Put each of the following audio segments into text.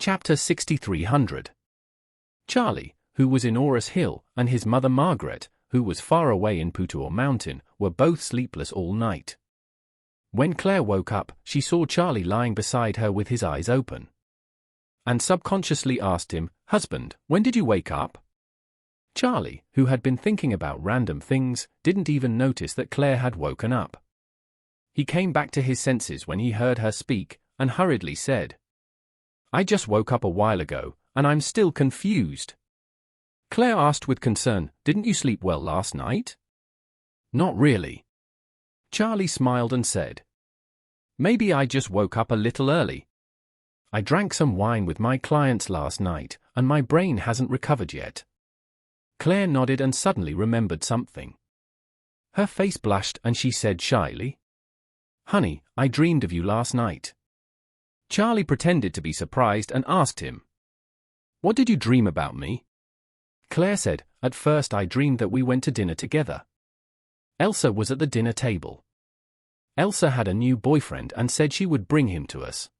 Chapter 6300. Charlie, who was in Ores Hill, and his mother Margaret, who was far away in Putuo Mountain, were both sleepless all night. When Claire woke up, she saw Charlie lying beside her with his eyes open, and subconsciously asked him, "Husband, when did you wake up?" Charlie, who had been thinking about random things, didn't even notice that Claire had woken up. He came back to his senses when he heard her speak, and hurriedly said, "I just woke up a while ago, and I'm still confused." Claire asked with concern, "Didn't you sleep well last night?" "Not really." Charlie smiled and said, "Maybe I just woke up a little early. I drank some wine with my clients last night, and my brain hasn't recovered yet." Claire nodded and suddenly remembered something. Her face blushed and she said shyly, "Honey, I dreamed of you last night." Charlie pretended to be surprised and asked him, "What did you dream about me?" Claire said, "At first I dreamed that we went to dinner together. Elsa was at the dinner table. Elsa had a new boyfriend and said she would bring him to us.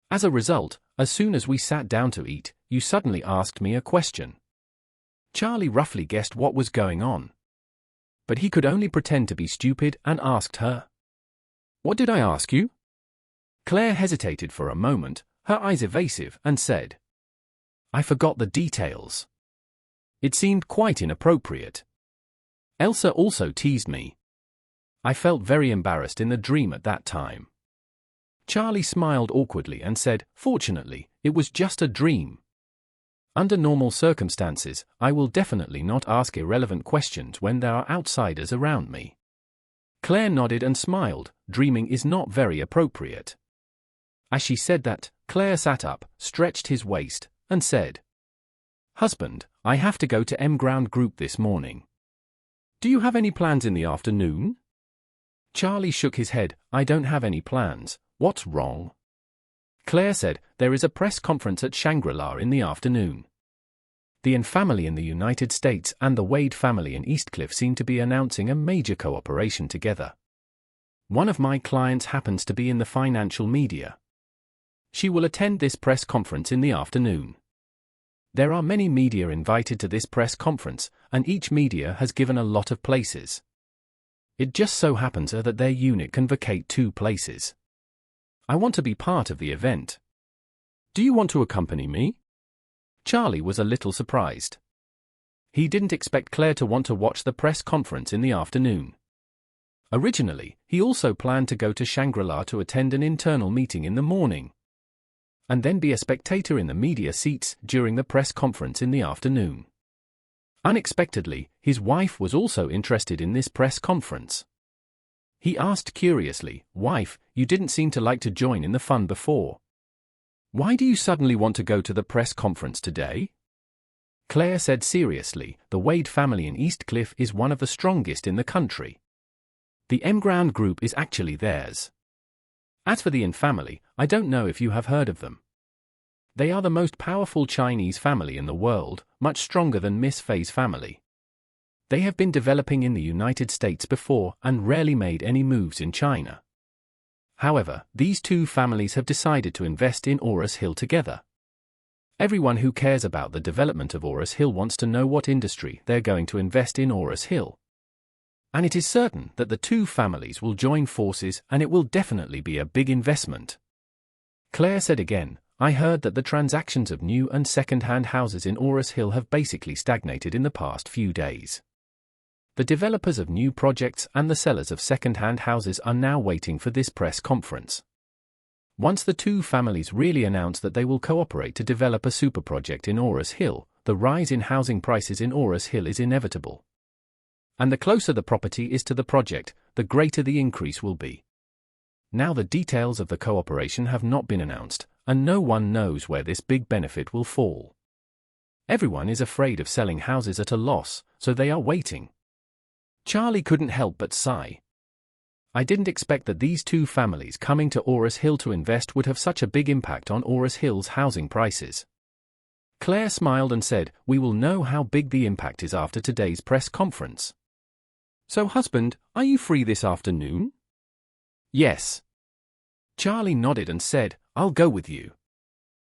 As a result, as soon as we sat down to eat, you suddenly asked me a question." Charlie roughly guessed what was going on, but he could only pretend to be stupid and asked her, "What did I ask you?" Claire hesitated for a moment, her eyes evasive, and said, "I forgot the details. It seemed quite inappropriate. Elsa also teased me. I felt very embarrassed in the dream at that time." Charlie smiled awkwardly and said, "Fortunately, it was just a dream. Under normal circumstances, I will definitely not ask irrelevant questions when there are outsiders around me." Claire nodded and smiled. Dreaming is not very appropriate. As she said that, Claire sat up, stretched his waist, and said, "Husband, I have to go to M Ground Group this morning. Do you have any plans in the afternoon?" Charlie shook his head. "I don't have any plans. What's wrong?" Claire said, "There is a press conference at Shangri-La in the afternoon. The N family in the United States and the Wade family in Eastcliff seem to be announcing a major cooperation together. One of my clients happens to be in the financial media. She will attend this press conference in the afternoon. There are many media invited to this press conference, and each media has given a lot of places. It just so happens that their unit can vacate 2 places. I want to be part of the event. Do you want to accompany me?" Charlie was a little surprised. He didn't expect Claire to want to watch the press conference in the afternoon. Originally, he also planned to go to Shangri-La to attend an internal meeting in the morning, and then be a spectator in the media seats during the press conference in the afternoon. Unexpectedly, his wife was also interested in this press conference. He asked curiously, "Wife, you didn't seem to like to join in the fun before. Why do you suddenly want to go to the press conference today?" Claire said seriously, "The Wade family in Eastcliff is one of the strongest in the country. The M Ground Group is actually theirs. As for the N family, I don't know if you have heard of them. They are the most powerful Chinese family in the world, much stronger than Miss Fei's family. They have been developing in the United States before and rarely made any moves in China. However, these 2 families have decided to invest in Ores Hill together. Everyone who cares about the development of Ores Hill wants to know what industry they're going to invest in Ores Hill. And it is certain that the 2 families will join forces, and it will definitely be a big investment." Claire said again, "I heard that the transactions of new and second-hand houses in Ores Hill have basically stagnated in the past few days. The developers of new projects and the sellers of second-hand houses are now waiting for this press conference. Once the 2 families really announce that they will cooperate to develop a super project in Ores Hill, the rise in housing prices in Ores Hill is inevitable. And the closer the property is to the project, the greater the increase will be. Now the details of the cooperation have not been announced, and no one knows where this big benefit will fall. Everyone is afraid of selling houses at a loss, so they are waiting." Charlie couldn't help but sigh. "I didn't expect that these 2 families coming to Ores Hill to invest would have such a big impact on Ores Hill's housing prices." Claire smiled and said, "We will know how big the impact is after today's press conference. So husband, are you free this afternoon?" "Yes." Charlie nodded and said, "I'll go with you."